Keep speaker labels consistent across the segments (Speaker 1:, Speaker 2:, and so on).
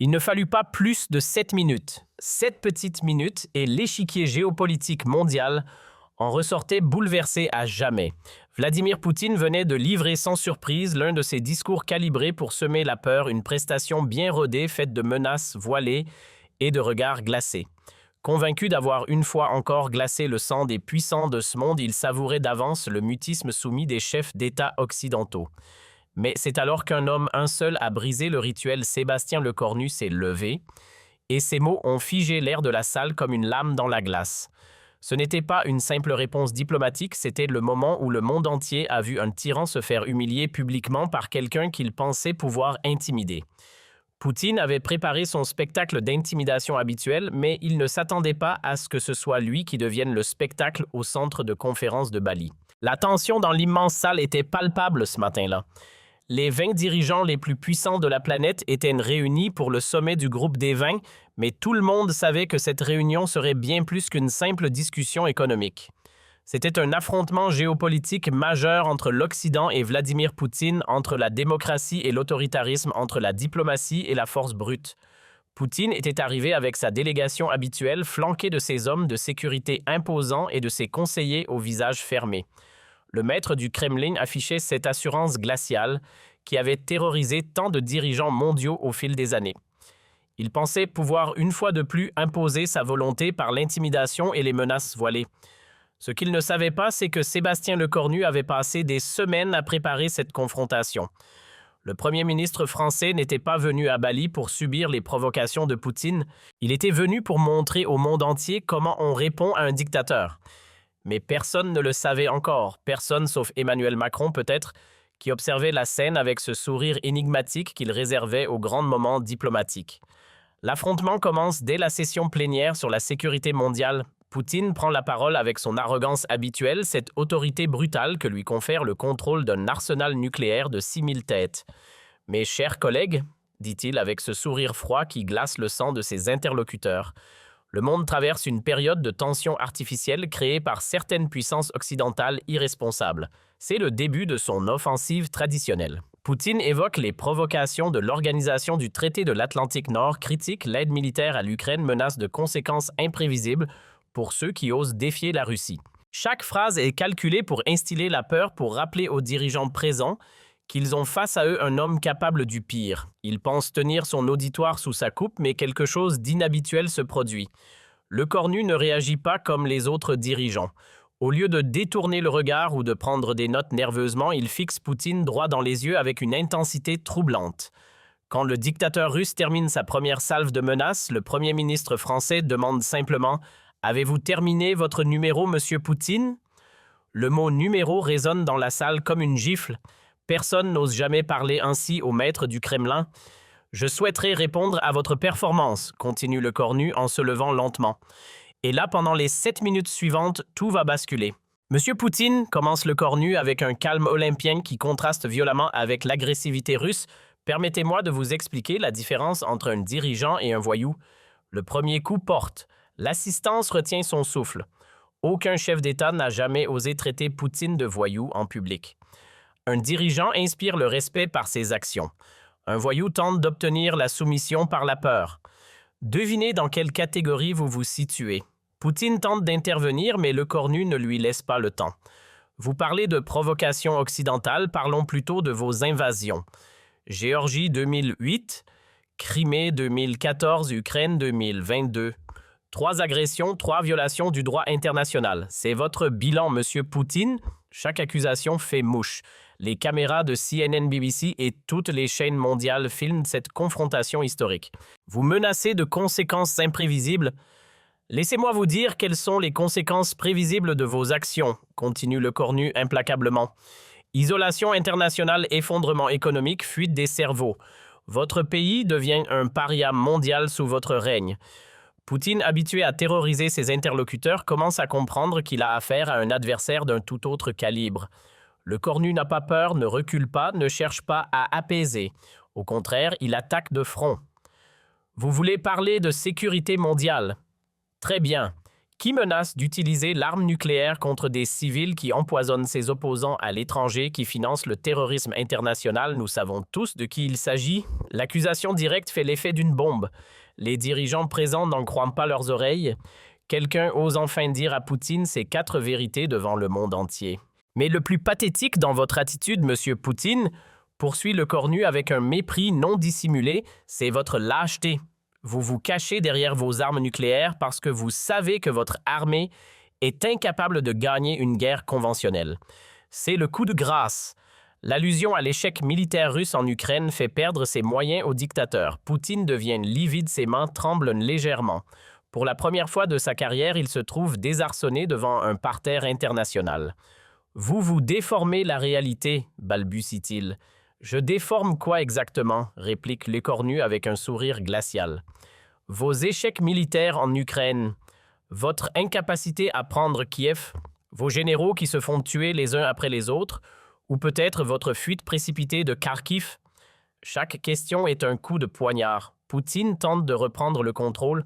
Speaker 1: Il ne fallut pas plus de 7 minutes. 7 petites minutes et l'échiquier géopolitique mondial en ressortait bouleversé à jamais. Vladimir Poutine venait de livrer sans surprise l'un de ses discours calibrés pour semer la peur, une prestation bien rodée faite de menaces voilées et de regards glacés. Convaincu d'avoir une fois encore glacé le sang des puissants de ce monde, il savourait d'avance le mutisme soumis des chefs d'État occidentaux. Mais c'est alors qu'un homme, un seul, a brisé le rituel. Sébastien Lecornu s'est levé, et ses mots ont figé l'air de la salle comme une lame dans la glace. Ce n'était pas une simple réponse diplomatique, c'était le moment où le monde entier a vu un tyran se faire humilier publiquement par quelqu'un qu'il pensait pouvoir intimider. Poutine avait préparé son spectacle d'intimidation habituel, mais il ne s'attendait pas à ce que ce soit lui qui devienne le spectacle au centre de conférence de Bali. La tension dans l'immense salle était palpable ce matin-là. Les 20 dirigeants les plus puissants de la planète étaient réunis pour le sommet du groupe des 20, mais tout le monde savait que cette réunion serait bien plus qu'une simple discussion économique. C'était un affrontement géopolitique majeur entre l'Occident et Vladimir Poutine, entre la démocratie et l'autoritarisme, entre la diplomatie et la force brute. Poutine était arrivé avec sa délégation habituelle, flanqué de ses hommes de sécurité imposants et de ses conseillers au visage fermé. Le maître du Kremlin affichait cette assurance glaciale qui avait terrorisé tant de dirigeants mondiaux au fil des années. Il pensait pouvoir une fois de plus imposer sa volonté par l'intimidation et les menaces voilées. Ce qu'il ne savait pas, c'est que Sébastien Lecornu avait passé des semaines à préparer cette confrontation. Le Premier ministre français n'était pas venu à Bali pour subir les provocations de Poutine. Il était venu pour montrer au monde entier comment on répond à un dictateur. Mais personne ne le savait encore, personne sauf Emmanuel Macron peut-être, qui observait la scène avec ce sourire énigmatique qu'il réservait aux grands moments diplomatiques. L'affrontement commence dès la session plénière sur la sécurité mondiale. Poutine prend la parole avec son arrogance habituelle, cette autorité brutale que lui confère le contrôle d'un arsenal nucléaire de 6000 têtes. « Mes chers collègues, dit-il avec ce sourire froid qui glace le sang de ses interlocuteurs, le monde traverse une période de tension artificielle créée par certaines puissances occidentales irresponsables. C'est le début de son offensive traditionnelle. » Poutine évoque les provocations de l'Organisation du traité de l'Atlantique Nord, critique l'aide militaire à l'Ukraine, menace de conséquences imprévisibles pour ceux qui osent défier la Russie. Chaque phrase est calculée pour instiller la peur, pour rappeler aux dirigeants présents qu'ils ont face à eux un homme capable du pire. Il pense tenir son auditoire sous sa coupe, mais quelque chose d'inhabituel se produit. Lecornu ne réagit pas comme les autres dirigeants. Au lieu de détourner le regard ou de prendre des notes nerveusement, il fixe Poutine droit dans les yeux avec une intensité troublante. Quand le dictateur russe termine sa première salve de menaces, le Premier ministre français demande simplement « Avez-vous terminé votre numéro, monsieur Poutine ?» Le mot « numéro » résonne dans la salle comme une gifle. Personne n'ose jamais parler ainsi au maître du Kremlin. « Je souhaiterais répondre à votre performance », continue Lecornu en se levant lentement. Et là, pendant les 7 minutes suivantes, tout va basculer. « Monsieur Poutine », commence Lecornu avec un calme olympien qui contraste violemment avec l'agressivité russe, « permettez-moi de vous expliquer la différence entre un dirigeant et un voyou. Le premier coup porte. L'assistance retient son souffle. Aucun chef d'État n'a jamais osé traiter Poutine de voyou en public. Un dirigeant inspire le respect par ses actions. Un voyou tente d'obtenir la soumission par la peur. Devinez dans quelle catégorie vous vous situez. Poutine tente d'intervenir, mais Lecornu ne lui laisse pas le temps. Vous parlez de provocation occidentale, parlons plutôt de vos invasions. Géorgie 2008, Crimée 2014, Ukraine 2022. 3 agressions, 3 violations du droit international. C'est votre bilan, monsieur Poutine. Chaque accusation fait mouche. Les caméras de CNN, BBC et toutes les chaînes mondiales filment cette confrontation historique. Vous menacez de conséquences imprévisibles. Laissez-moi vous dire quelles sont les conséquences prévisibles de vos actions, continue Lecornu implacablement. Isolation internationale, effondrement économique, fuite des cerveaux. Votre pays devient un paria mondial sous votre règne. Poutine, habitué à terroriser ses interlocuteurs, commence à comprendre qu'il a affaire à un adversaire d'un tout autre calibre. Lecornu n'a pas peur, ne recule pas, ne cherche pas à apaiser. Au contraire, il attaque de front. Vous voulez parler de sécurité mondiale? Très bien. Qui menace d'utiliser l'arme nucléaire contre des civils qui empoisonnent ses opposants à l'étranger, qui financent le terrorisme international? Nous savons tous de qui il s'agit. L'accusation directe fait l'effet d'une bombe. Les dirigeants présents n'en croient pas leurs oreilles. Quelqu'un ose enfin dire à Poutine ces 4 vérités devant le monde entier. Mais le plus pathétique dans votre attitude, monsieur Poutine, poursuit le cornu avec un mépris non dissimulé, c'est votre lâcheté. Vous vous cachez derrière vos armes nucléaires parce que vous savez que votre armée est incapable de gagner une guerre conventionnelle. C'est le coup de grâce. L'allusion à l'échec militaire russe en Ukraine fait perdre ses moyens au dictateur. Poutine devient livide, ses mains tremblent légèrement. Pour la première fois de sa carrière, il se trouve désarçonné devant un parterre international. « Vous déformez la réalité », balbutie-t-il. « Je déforme quoi exactement ?» réplique l'écornu avec un sourire glacial. « Vos échecs militaires en Ukraine, votre incapacité à prendre Kiev, vos généraux qui se font tuer les uns après les autres, ou peut-être votre fuite précipitée de Kharkiv. Chaque question est un coup de poignard. Poutine tente de reprendre le contrôle.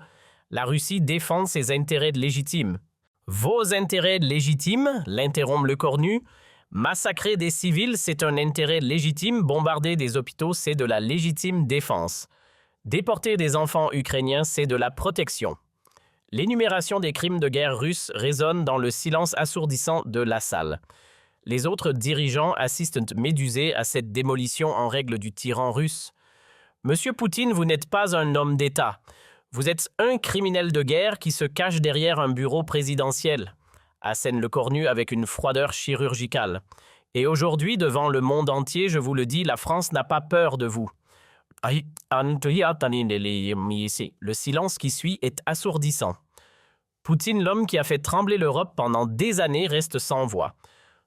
Speaker 1: La Russie défend ses intérêts légitimes. « Vos intérêts légitimes ?» l'interrompt le cornu. Massacrer des civils, c'est un intérêt légitime. Bombarder des hôpitaux, c'est de la légitime défense. Déporter des enfants ukrainiens, c'est de la protection. L'énumération des crimes de guerre russes résonne dans le silence assourdissant de la salle. Les autres dirigeants assistent médusés à cette démolition en règle du tyran russe. Monsieur Poutine, vous n'êtes pas un homme d'État. Vous êtes un criminel de guerre qui se cache derrière un bureau présidentiel, assène le cornu avec une froideur chirurgicale. Et aujourd'hui, devant le monde entier, je vous le dis, la France n'a pas peur de vous. Le silence qui suit est assourdissant. Poutine, l'homme qui a fait trembler l'Europe pendant des années, reste sans voix.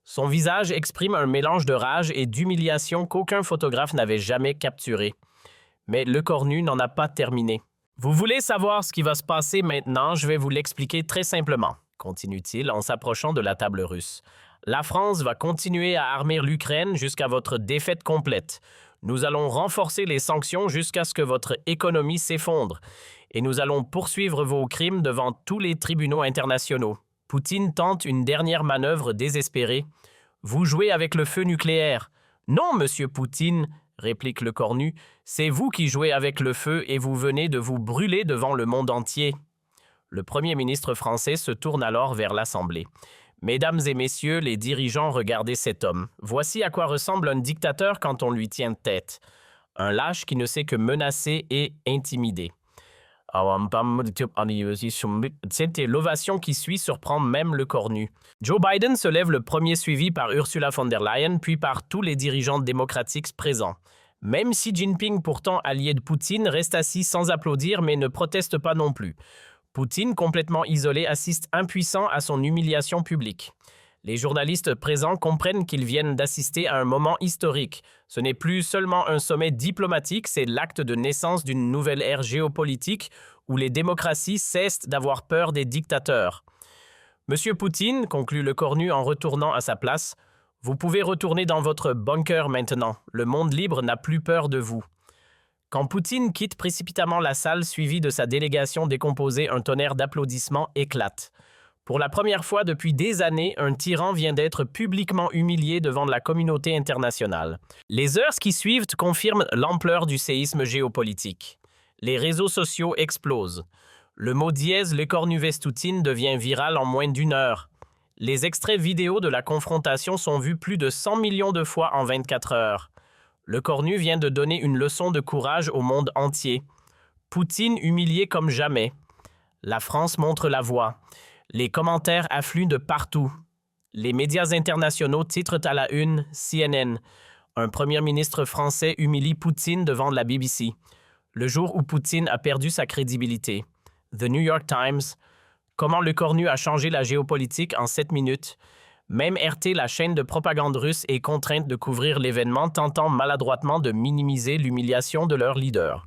Speaker 1: Son visage exprime un mélange de rage et d'humiliation qu'aucun photographe n'avait jamais capturé. Mais le cornu n'en a pas terminé. Vous voulez savoir ce qui va se passer maintenant? Je vais vous l'expliquer très simplement, continue-t-il en s'approchant de la table russe. La France va continuer à armer l'Ukraine jusqu'à votre défaite complète. Nous allons renforcer les sanctions jusqu'à ce que votre économie s'effondre. Et nous allons poursuivre vos crimes devant tous les tribunaux internationaux. Poutine tente une dernière manœuvre désespérée. Vous jouez avec le feu nucléaire. Non, monsieur Poutine, réplique le cornu, c'est vous qui jouez avec le feu et vous venez de vous brûler devant le monde entier. Le Premier ministre français se tourne alors vers l'Assemblée. Mesdames et messieurs, les dirigeants, regardez cet homme. Voici à quoi ressemble un dictateur quand on lui tient tête. Un lâche qui ne sait que menacer et intimider. L'ovation qui suit surprend même le cornu. Joe Biden se lève le premier, suivi par Ursula von der Leyen, puis par tous les dirigeants démocratiques présents. Même Xi Jinping, pourtant allié de Poutine, reste assis sans applaudir mais ne proteste pas non plus. Poutine, complètement isolé, assiste impuissant à son humiliation publique. Les journalistes présents comprennent qu'ils viennent d'assister à un moment historique. Ce n'est plus seulement un sommet diplomatique, c'est l'acte de naissance d'une nouvelle ère géopolitique où les démocraties cessent d'avoir peur des dictateurs. Monsieur Poutine, conclut le cornu en retournant à sa place, vous pouvez retourner dans votre bunker maintenant. Le monde libre n'a plus peur de vous. Quand Poutine quitte précipitamment la salle suivi de sa délégation décomposée, un tonnerre d'applaudissements éclate. Pour la première fois depuis des années, un tyran vient d'être publiquement humilié devant la communauté internationale. Les heures qui suivent confirment l'ampleur du séisme géopolitique. Les réseaux sociaux explosent. Le mot dièse le cornu vestoutine devient viral en moins d'1 heure. Les extraits vidéo de la confrontation sont vus plus de 100 millions de fois en 24 heures. Le cornu vient de donner une leçon de courage au monde entier. Poutine humilié comme jamais. La France montre la voie. Les commentaires affluent de partout. Les médias internationaux titrent à la une CNN. Un premier ministre français humilie Poutine devant la BBC. Le jour où Poutine a perdu sa crédibilité. The New York Times. Comment le cornu a changé la géopolitique en 7 minutes. Même RT, la chaîne de propagande russe, est contrainte de couvrir l'événement, tentant maladroitement de minimiser l'humiliation de leur leader.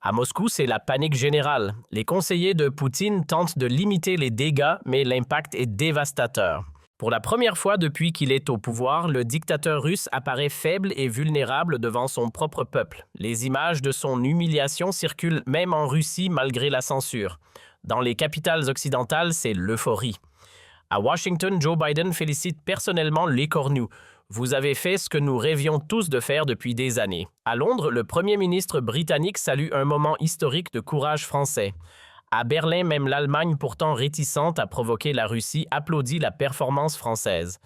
Speaker 1: À Moscou, c'est la panique générale. Les conseillers de Poutine tentent de limiter les dégâts, mais l'impact est dévastateur. Pour la première fois depuis qu'il est au pouvoir, le dictateur russe apparaît faible et vulnérable devant son propre peuple. Les images de son humiliation circulent même en Russie malgré la censure. Dans les capitales occidentales, c'est l'euphorie. À Washington, Joe Biden félicite personnellement l'écornu. Vous avez fait ce que nous rêvions tous de faire depuis des années. À Londres, le premier ministre britannique salue un moment historique de courage français. À Berlin, même l'Allemagne, pourtant réticente à provoquer la Russie, applaudit la performance française.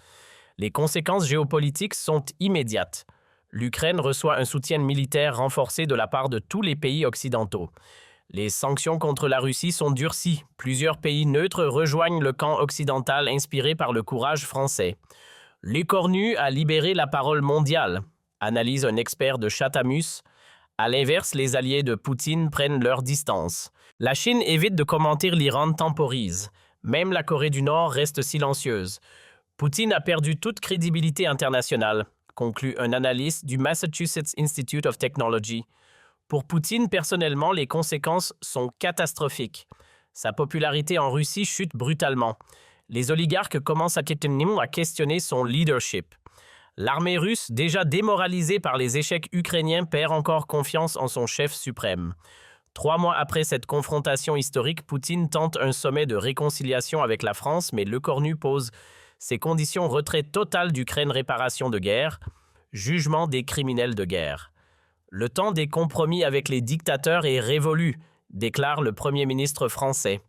Speaker 1: Les conséquences géopolitiques sont immédiates. L'Ukraine reçoit un soutien militaire renforcé de la part de tous les pays occidentaux. Les sanctions contre la Russie sont durcies. Plusieurs pays neutres rejoignent le camp occidental inspiré par le courage français. L'écornu a libéré la parole mondiale, analyse un expert de Chatamus. À l'inverse, les alliés de Poutine prennent leur distance. La Chine évite de commenter, l'Iran temporise. Même la Corée du Nord reste silencieuse. Poutine a perdu toute crédibilité internationale, conclut un analyste du Massachusetts Institute of Technology. Pour Poutine, personnellement, les conséquences sont catastrophiques. Sa popularité en Russie chute brutalement. Les oligarques commencent à questionner son leadership. L'armée russe, déjà démoralisée par les échecs ukrainiens, perd encore confiance en son chef suprême. 3 mois après cette confrontation historique, Poutine tente un sommet de réconciliation avec la France, mais l'écornu pose ses conditions: retrait total d'Ukraine, réparation de guerre, jugement des criminels de guerre. Le temps des compromis avec les dictateurs est révolu, déclare le Premier ministre français.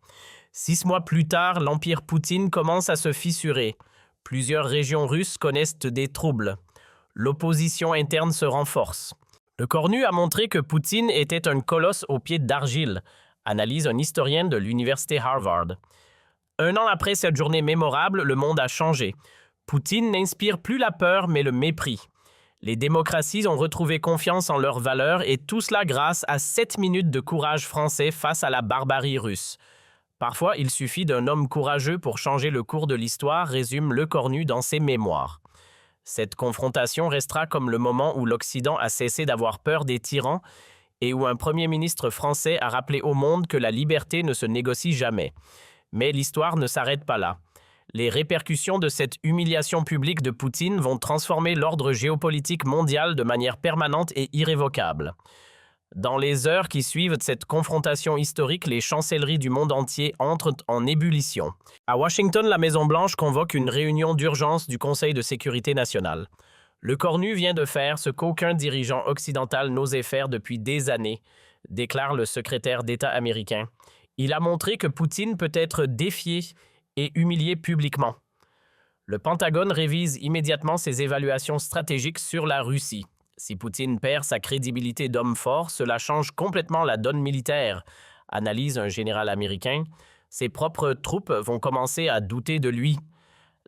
Speaker 1: 6 mois plus tard, l'empire Poutine commence à se fissurer. Plusieurs régions russes connaissent des troubles. L'opposition interne se renforce. L'écornu a montré que Poutine était un colosse aux pieds d'argile, analyse un historien de l'université Harvard. 1 an après cette journée mémorable, le monde a changé. Poutine n'inspire plus la peur, mais le mépris. Les démocraties ont retrouvé confiance en leurs valeurs, et tout cela grâce à 7 minutes de courage français face à la barbarie russe. Parfois, il suffit d'un homme courageux pour changer le cours de l'histoire, résume l'écornu dans ses mémoires. Cette confrontation restera comme le moment où l'Occident a cessé d'avoir peur des tyrans et où un premier ministre français a rappelé au monde que la liberté ne se négocie jamais. Mais l'histoire ne s'arrête pas là. Les répercussions de cette humiliation publique de Poutine vont transformer l'ordre géopolitique mondial de manière permanente et irrévocable. Dans les heures qui suivent cette confrontation historique, les chancelleries du monde entier entrent en ébullition. À Washington, la Maison-Blanche convoque une réunion d'urgence du Conseil de sécurité nationale. L'écornu vient de faire ce qu'aucun dirigeant occidental n'osait faire depuis des années, déclare le secrétaire d'État américain. Il a montré que Poutine peut être défié et humilié publiquement. Le Pentagone révise immédiatement ses évaluations stratégiques sur la Russie. Si Poutine perd sa crédibilité d'homme fort, cela change complètement la donne militaire, analyse un général américain. Ses propres troupes vont commencer à douter de lui.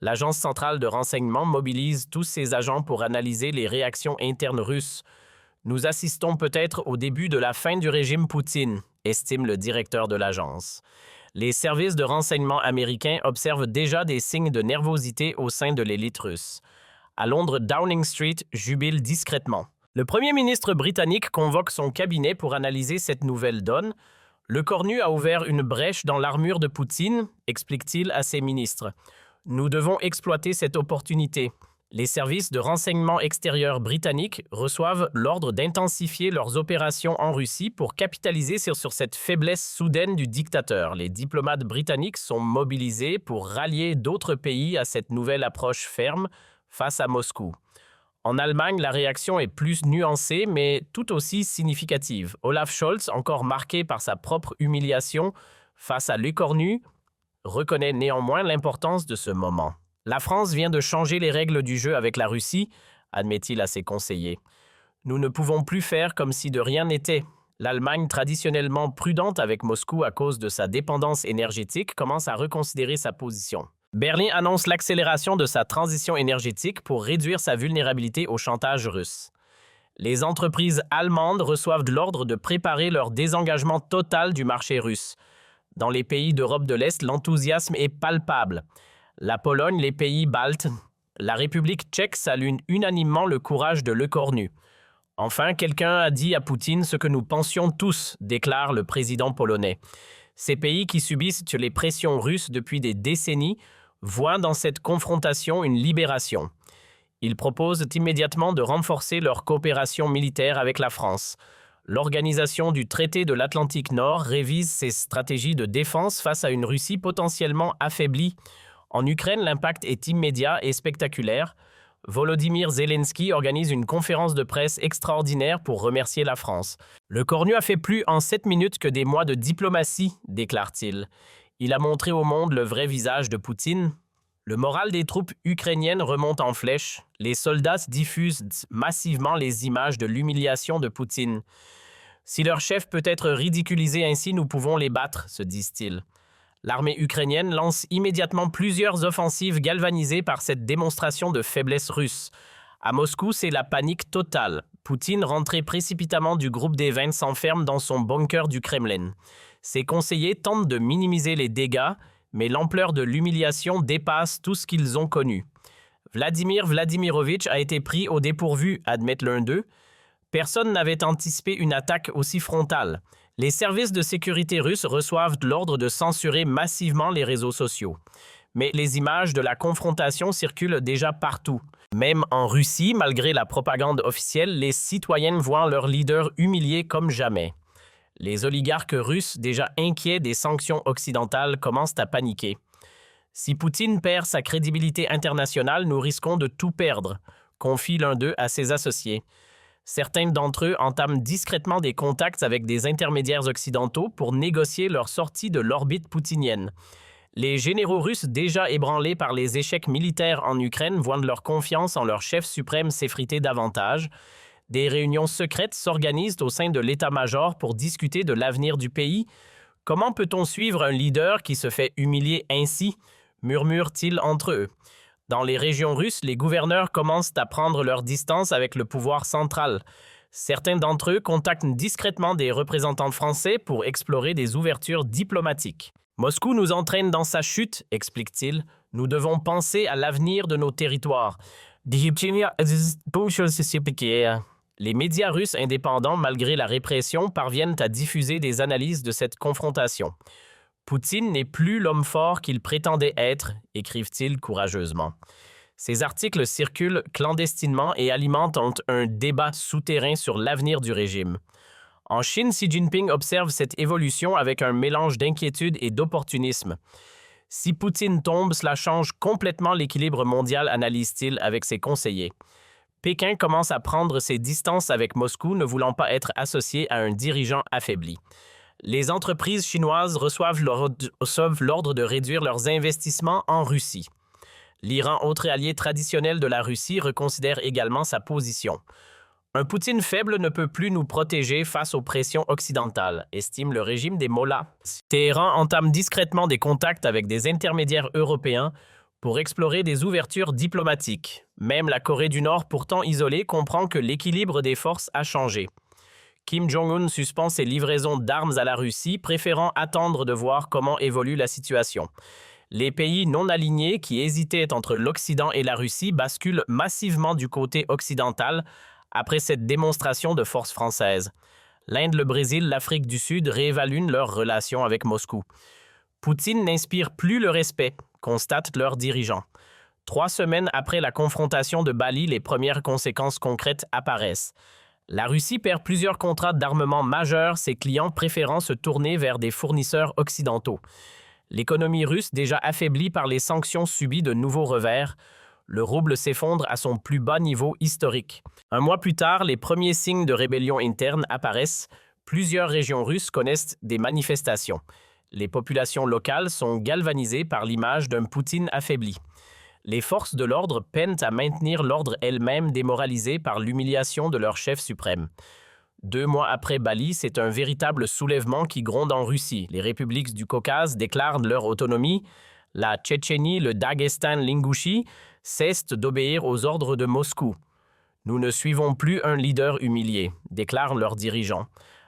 Speaker 1: L'Agence centrale de renseignement mobilise tous ses agents pour analyser les réactions internes russes. Nous assistons peut-être au début de la fin du régime Poutine, estime le directeur de l'agence. Les services de renseignement américains observent déjà des signes de nervosité au sein de l'élite russe. À Londres, Downing Street jubile discrètement. Le premier ministre britannique convoque son cabinet pour analyser cette nouvelle donne. L'écornu a ouvert une brèche dans l'armure de Poutine, explique-t-il à ses ministres. Nous devons exploiter cette opportunité. Les services de renseignement extérieur britanniques reçoivent l'ordre d'intensifier leurs opérations en Russie pour capitaliser sur cette faiblesse soudaine du dictateur. Les diplomates britanniques sont mobilisés pour rallier d'autres pays à cette nouvelle approche ferme face à Moscou. En Allemagne, la réaction est plus nuancée, mais tout aussi significative. Olaf Scholz, encore marqué par sa propre humiliation face à l'écornu, reconnaît néanmoins l'importance de ce moment. La France vient de changer les règles du jeu avec la Russie, admet-il à ses conseillers. Nous ne pouvons plus faire comme si de rien n'était. L'Allemagne, traditionnellement prudente avec Moscou à cause de sa dépendance énergétique, commence à reconsidérer sa position. Berlin annonce l'accélération de sa transition énergétique pour réduire sa vulnérabilité au chantage russe. Les entreprises allemandes reçoivent l'ordre de préparer leur désengagement total du marché russe. Dans les pays d'Europe de l'Est, l'enthousiasme est palpable. La Pologne, les pays baltes, la République tchèque saluent unanimement le courage de l'écornu. Enfin, quelqu'un a dit à Poutine ce que nous pensions tous, déclare le président polonais. Ces pays qui subissent les pressions russes depuis des décennies voient dans cette confrontation une libération. Ils proposent immédiatement de renforcer leur coopération militaire avec la France. L'organisation du traité de l'Atlantique Nord révise ses stratégies de défense face à une Russie potentiellement affaiblie. En Ukraine, l'impact est immédiat et spectaculaire. Volodymyr Zelensky organise une conférence de presse extraordinaire pour remercier la France. Le cornu a fait plus en 7 minutes que des mois de diplomatie, déclare-t-il. Il a montré au monde le vrai visage de Poutine. Le moral des troupes ukrainiennes remonte en flèche. Les soldats diffusent massivement les images de l'humiliation de Poutine. Si leur chef peut être ridiculisé ainsi, nous pouvons les battre, se disent-ils. L'armée ukrainienne lance immédiatement plusieurs offensives galvanisées par cette démonstration de faiblesse russe. À Moscou, c'est la panique totale. Poutine, rentré précipitamment du groupe des 20, s'enferme dans son bunker du Kremlin. Ses conseillers tentent de minimiser les dégâts, mais l'ampleur de l'humiliation dépasse tout ce qu'ils ont connu. Vladimir Vladimirovitch a été pris au dépourvu, admettent l'un d'eux. Personne n'avait anticipé une attaque aussi frontale. Les services de sécurité russes reçoivent l'ordre de censurer massivement les réseaux sociaux. Mais les images de la confrontation circulent déjà partout. Même en Russie, malgré la propagande officielle, les citoyennes voient leur leader humilié comme jamais. Les oligarques russes, déjà inquiets des sanctions occidentales, commencent à paniquer. Si Poutine perd sa crédibilité internationale, nous risquons de tout perdre, confie l'un d'eux à ses associés. Certains d'entre eux entament discrètement des contacts avec des intermédiaires occidentaux pour négocier leur sortie de l'orbite poutinienne. Les généraux russes déjà ébranlés par les échecs militaires en Ukraine voient leur confiance en leur chef suprême s'effriter davantage. Des réunions secrètes s'organisent au sein de l'état-major pour discuter de l'avenir du pays. Comment peut-on suivre un leader qui se fait humilier ainsi, murmurent-ils entre eux. Dans les régions russes, les gouverneurs commencent à prendre leur distance avec le pouvoir central. Certains d'entre eux contactent discrètement des représentants français pour explorer des ouvertures diplomatiques. Moscou nous entraîne dans sa chute, explique-t-il. Nous devons penser à l'avenir de nos territoires. Les médias russes indépendants, malgré la répression, parviennent à diffuser des analyses de cette confrontation. Poutine n'est plus l'homme fort qu'il prétendait être, écrivent-ils courageusement. Ces articles circulent clandestinement et alimentent un débat souterrain sur l'avenir du régime. En Chine, Xi Jinping observe cette évolution avec un mélange d'inquiétude et d'opportunisme. Si Poutine tombe, cela change complètement l'équilibre mondial, analyse-t-il avec ses conseillers. Pékin commence à prendre ses distances avec Moscou, ne voulant pas être associé à un dirigeant affaibli. Les entreprises chinoises reçoivent l'ordre de réduire leurs investissements en Russie. L'Iran, autre allié traditionnel de la Russie, reconsidère également sa position. Un Poutine faible ne peut plus nous protéger face aux pressions occidentales, estime le régime des Mollahs. Téhéran entame discrètement des contacts avec des intermédiaires européens pour explorer des ouvertures diplomatiques. Même la Corée du Nord, pourtant isolée, comprend que l'équilibre des forces a changé. Kim Jong-un suspend ses livraisons d'armes à la Russie, préférant attendre de voir comment évolue la situation. Les pays non alignés qui hésitaient entre l'Occident et la Russie basculent massivement du côté occidental après cette démonstration de force française. L'Inde, le Brésil, l'Afrique du Sud réévaluent leurs relations avec Moscou. Poutine n'inspire plus le respect, constatent leurs dirigeants. 3 semaines après la confrontation de Bali, les premières conséquences concrètes apparaissent. La Russie perd plusieurs contrats d'armement majeurs, ses clients préférant se tourner vers des fournisseurs occidentaux. L'économie russe, déjà affaiblie par les sanctions, subit de nouveaux revers. Le rouble s'effondre à son plus bas niveau historique. Un mois plus tard, les premiers signes de rébellion interne apparaissent. Plusieurs régions russes connaissent des manifestations. Les populations locales sont galvanisées par l'image d'un Poutine affaibli. Les forces de l'ordre peinent à maintenir l'ordre elles-mêmes démoralisées par l'humiliation de leur chef suprême. 2 mois après Bali, c'est un véritable soulèvement qui gronde en Russie. Les républiques du Caucase déclarent leur autonomie. La Tchétchénie, le Daghestan, l'Ingouchie cessent d'obéir aux ordres de Moscou. Nous ne suivons plus un leader humilié, déclarent leurs dirigeants.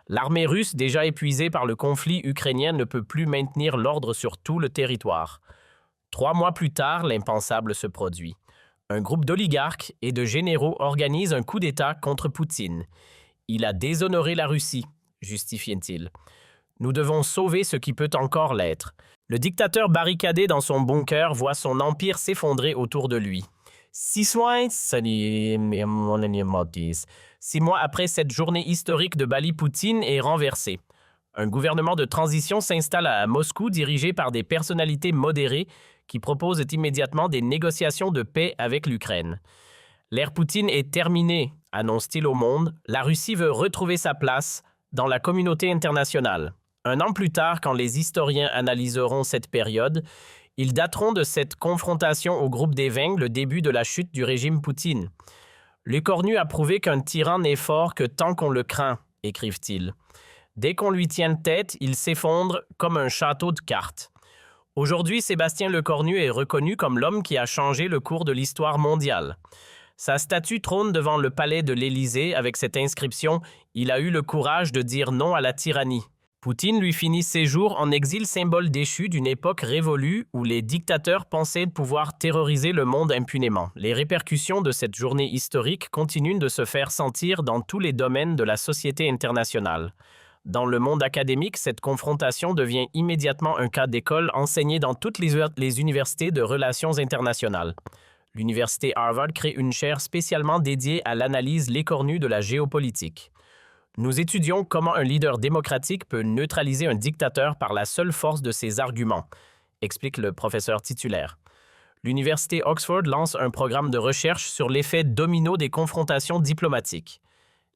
Speaker 1: L'armée russe, déjà épuisée par le conflit ukrainien, ne peut plus maintenir l'ordre sur tout le territoire. 3 mois plus tard, l'impensable se produit. Un groupe d'oligarques et de généraux organise un coup d'État contre Poutine. Il a déshonoré la Russie, justifie-t-il. Nous devons sauver ce qui peut encore l'être. Le dictateur barricadé dans son bunker voit son empire s'effondrer autour de lui. 6 mois après cette journée historique de Bali, Poutine est renversé. Un gouvernement de transition s'installe à Moscou dirigé par des personnalités modérées qui proposent immédiatement des négociations de paix avec l'Ukraine. L'ère Poutine est terminée, annonce-t-il au monde. La Russie veut retrouver sa place dans la communauté internationale. Un an plus tard, quand les historiens analyseront cette période, ils dateront de cette confrontation au groupe des 20 le début de la chute du régime Poutine. Le Cornu a prouvé qu'un tyran n'est fort que tant qu'on le craint, écrivent-ils. Dès qu'on lui tient tête, il s'effondre comme un château de cartes. Aujourd'hui, Sébastien Lecornu est reconnu comme l'homme qui a changé le cours de l'histoire mondiale. Sa statue trône devant le palais de l'Élysée avec cette inscription « Il a eu le courage de dire non à la tyrannie ». Poutine lui finit ses jours en exil, symbole déchu d'une époque révolue où les dictateurs pensaient pouvoir terroriser le monde impunément. Les répercussions de cette journée historique continuent de se faire sentir dans tous les domaines de la société internationale. Dans le monde académique, cette confrontation devient immédiatement un cas d'école enseigné dans toutes les universités de relations internationales. L'université Harvard crée une chaire spécialement dédiée à l'analyse l'écornue de la géopolitique. Nous étudions comment un leader démocratique peut neutraliser un dictateur par la seule force de ses arguments, explique le professeur titulaire. L'université Oxford lance un programme de recherche sur l'effet domino des confrontations diplomatiques.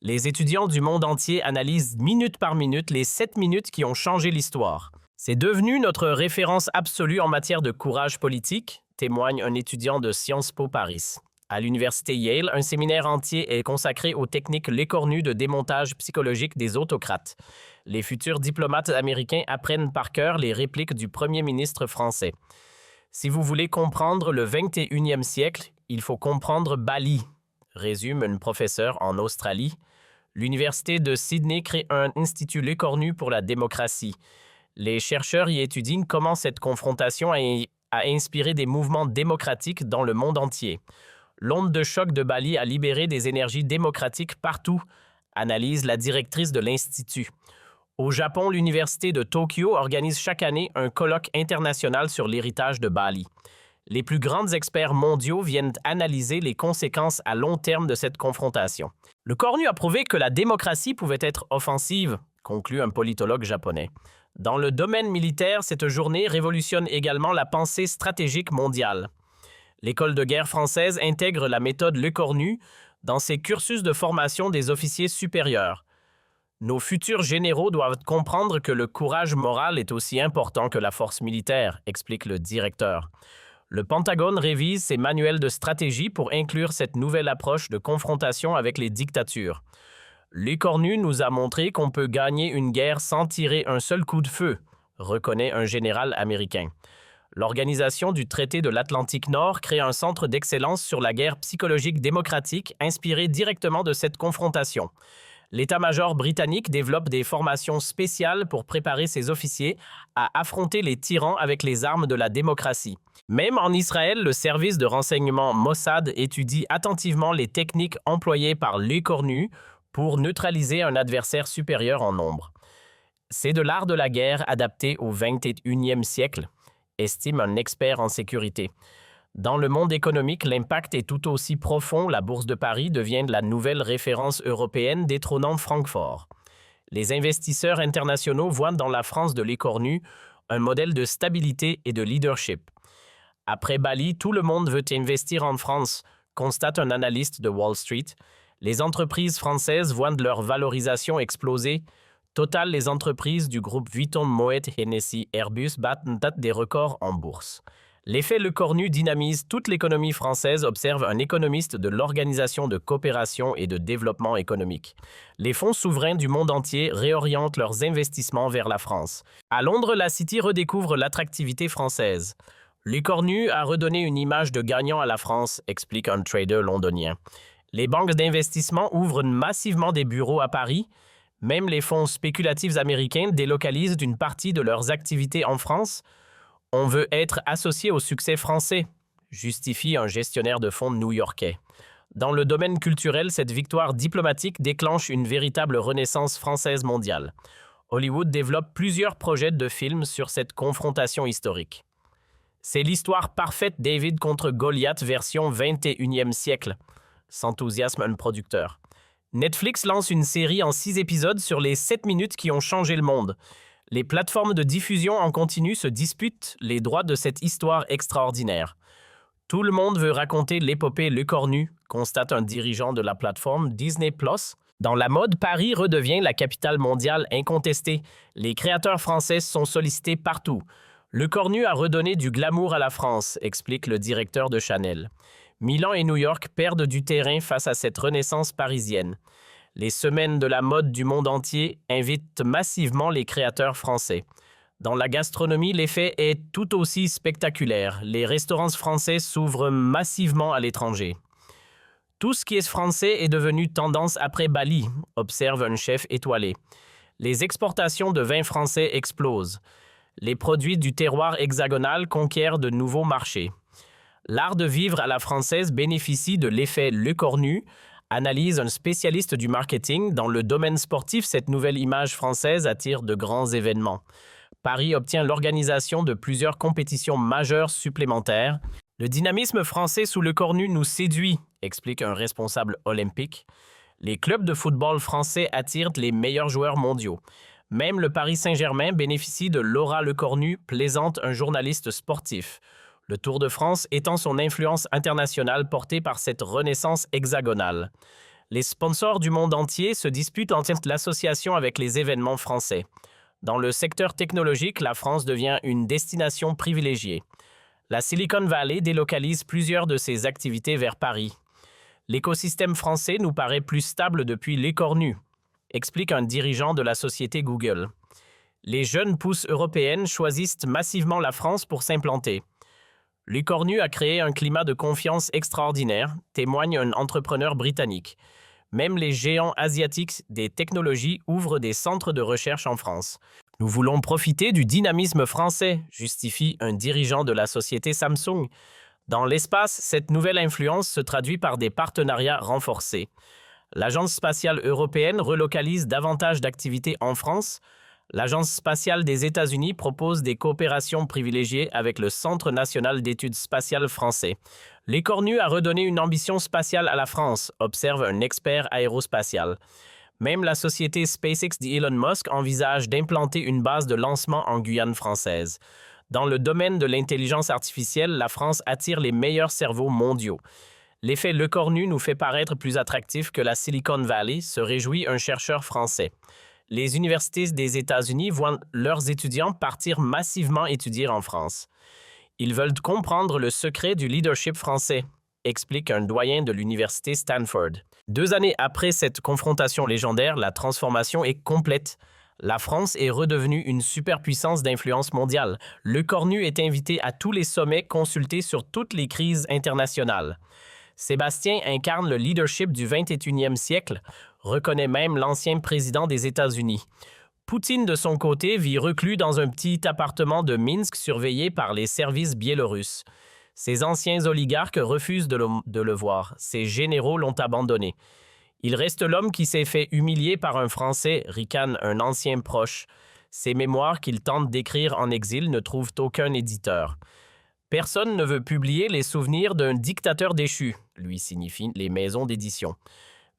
Speaker 1: Les étudiants du monde entier analysent minute par minute les 7 minutes qui ont changé l'histoire. C'est devenu notre référence absolue en matière de courage politique, témoigne un étudiant de Sciences Po Paris. À l'université Yale, un séminaire entier est consacré aux techniques l'écornues de démontage psychologique des autocrates. Les futurs diplomates américains apprennent par cœur les répliques du premier ministre français. Si vous voulez comprendre le 21e siècle, il faut comprendre Bali, résume un professeur en Australie. L'université de Sydney crée un institut l'écornu pour la démocratie. Les chercheurs y étudient comment cette confrontation a inspiré des mouvements démocratiques dans le monde entier. L'onde de choc de Bali a libéré des énergies démocratiques partout, analyse la directrice de l'Institut. Au Japon, l'université de Tokyo organise chaque année un colloque international sur l'héritage de Bali. Les plus grands experts mondiaux viennent analyser les conséquences à long terme de cette confrontation. Le Cornu a prouvé que la démocratie pouvait être offensive, conclut un politologue japonais. Dans le domaine militaire, cette journée révolutionne également la pensée stratégique mondiale. L'école de guerre française intègre la méthode Lecornu dans ses cursus de formation des officiers supérieurs. Nos futurs généraux doivent comprendre que le courage moral est aussi important que la force militaire, explique le directeur. Le Pentagone révise ses manuels de stratégie pour inclure cette nouvelle approche de confrontation avec les dictatures. Lecornu nous a montré qu'on peut gagner une guerre sans tirer un seul coup de feu, reconnaît un général américain. L'Organisation du traité de l'Atlantique Nord crée un centre d'excellence sur la guerre psychologique démocratique inspiré directement de cette confrontation. L'état-major britannique développe des formations spéciales pour préparer ses officiers à affronter les tyrans avec les armes de la démocratie. Même en Israël, le service de renseignement Mossad étudie attentivement les techniques employées par Lecornu pour neutraliser un adversaire supérieur en nombre. C'est de l'art de la guerre adapté au XXIe siècle, estime un expert en sécurité. Dans le monde économique, l'impact est tout aussi profond. La Bourse de Paris devient la nouvelle référence européenne détrônant Francfort. Les investisseurs internationaux voient dans la France de Lecornu un modèle de stabilité et de leadership. Après Bali, tout le monde veut investir en France, constate un analyste de Wall Street. Les entreprises françaises voient leur valorisation exploser. Total, les entreprises du groupe Vuitton, Moet, Hennessy, Airbus battent des records en bourse. L'effet Lecornu dynamise toute l'économie française, observe un économiste de l'Organisation de coopération et de développement économique. Les fonds souverains du monde entier réorientent leurs investissements vers la France. À Londres, la City redécouvre l'attractivité française. Lecornu a redonné une image de gagnant à la France, explique un trader londonien. Les banques d'investissement ouvrent massivement des bureaux à Paris. Même les fonds spéculatifs américains délocalisent une partie de leurs activités en France. On veut être associé au succès français, justifie un gestionnaire de fonds new-yorkais. Dans le domaine culturel, cette victoire diplomatique déclenche une véritable renaissance française mondiale. Hollywood développe plusieurs projets de films sur cette confrontation historique. C'est l'histoire parfaite David contre Goliath version 21e siècle, s'enthousiasme un producteur. Netflix lance une série en 6 épisodes sur les 7 minutes qui ont changé le monde. Les plateformes de diffusion en continu se disputent les droits de cette histoire extraordinaire. Tout le monde veut raconter l'épopée Lecornu, constate un dirigeant de la plateforme Disney+. Dans la mode, Paris redevient la capitale mondiale incontestée. Les créateurs français sont sollicités partout. Lecornu a redonné du glamour à la France, explique le directeur de Chanel. Milan et New York perdent du terrain face à cette renaissance parisienne. Les semaines de la mode du monde entier invitent massivement les créateurs français. Dans la gastronomie, l'effet est tout aussi spectaculaire. Les restaurants français s'ouvrent massivement à l'étranger. Tout ce qui est français est devenu tendance après Bali, observe un chef étoilé. Les exportations de vins français explosent. Les produits du terroir hexagonal conquièrent de nouveaux marchés. L'art de vivre à la française bénéficie de l'effet Lecornu, analyse un spécialiste du marketing. Dans le domaine sportif, cette nouvelle image française attire de grands événements. Paris obtient l'organisation de plusieurs compétitions majeures supplémentaires. Le dynamisme français sous Lecornu nous séduit, explique un responsable olympique. Les clubs de football français attirent les meilleurs joueurs mondiaux. Même le Paris Saint-Germain bénéficie de l'aura Lecornu, plaisante un journaliste sportif. Le Tour de France étend son influence internationale portée par cette renaissance hexagonale. Les sponsors du monde entier se disputent entre l'association avec les événements français. Dans le secteur technologique, la France devient une destination privilégiée. La Silicon Valley délocalise plusieurs de ses activités vers Paris. L'écosystème français nous paraît plus stable depuis Lecornu, explique un dirigeant de la société Google. Les jeunes pousses européennes choisissent massivement la France pour s'implanter. Lecornu a créé un climat de confiance extraordinaire, témoigne un entrepreneur britannique. Même les géants asiatiques des technologies ouvrent des centres de recherche en France. Nous voulons profiter du dynamisme français, justifie un dirigeant de la société Samsung. Dans l'espace, cette nouvelle influence se traduit par des partenariats renforcés. L'Agence spatiale européenne relocalise davantage d'activités en France. L'Agence spatiale des États-Unis propose des coopérations privilégiées avec le Centre national d'études spatiales français. Lecornu a redonné une ambition spatiale à la France, observe un expert aérospatial. Même la société SpaceX d'Elon Musk envisage d'implanter une base de lancement en Guyane française. Dans le domaine de l'intelligence artificielle, la France attire les meilleurs cerveaux mondiaux. L'effet Lecornu nous fait paraître plus attractif que la Silicon Valley, se réjouit un chercheur français. Les universités des États-Unis voient leurs étudiants partir massivement étudier en France. Ils veulent comprendre le secret du leadership français, explique un doyen de l'université Stanford. 2 années après cette confrontation légendaire, la transformation est complète. La France est redevenue une superpuissance d'influence mondiale. Lecornu est invité à tous les sommets consultés sur toutes les crises internationales. Sébastien incarne le leadership du 21e siècle, reconnaît même l'ancien président des États-Unis. Poutine, de son côté, vit reclus dans un petit appartement de Minsk surveillé par les services biélorusses. Ses anciens oligarques refusent de le voir. Ses généraux l'ont abandonné. Il reste l'homme qui s'est fait humilier par un Français, ricane un ancien proche. Ses mémoires qu'il tente d'écrire en exil ne trouvent aucun éditeur. Personne ne veut publier les souvenirs d'un dictateur déchu, lui signifient les maisons d'édition.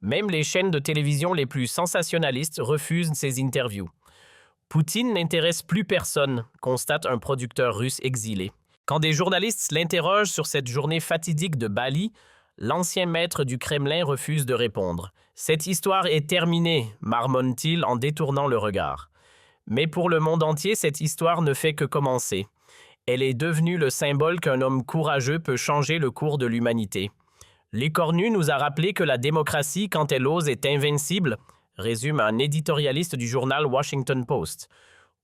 Speaker 1: Même les chaînes de télévision les plus sensationnalistes refusent ses interviews. Poutine n'intéresse plus personne, constate un producteur russe exilé. Quand des journalistes l'interrogent sur cette journée fatidique de Bali, l'ancien maître du Kremlin refuse de répondre. « Cette histoire est terminée », marmonne-t-il en détournant le regard. Mais pour le monde entier, cette histoire ne fait que commencer. Elle est devenue le symbole qu'un homme courageux peut changer le cours de l'humanité. Lecornu nous a rappelé que la démocratie, quand elle ose, est invincible, résume un éditorialiste du journal Washington Post.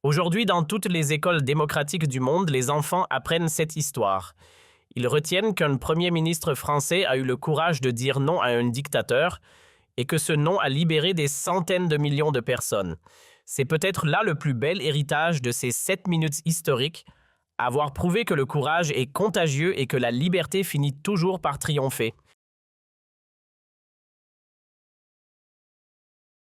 Speaker 1: Aujourd'hui, dans toutes les écoles démocratiques du monde, les enfants apprennent cette histoire. Ils retiennent qu'un premier ministre français a eu le courage de dire non à un dictateur et que ce non a libéré des centaines de millions de personnes. C'est peut-être là le plus bel héritage de ces 7 minutes historiques, avoir prouvé que le courage est contagieux et que la liberté finit toujours par triompher.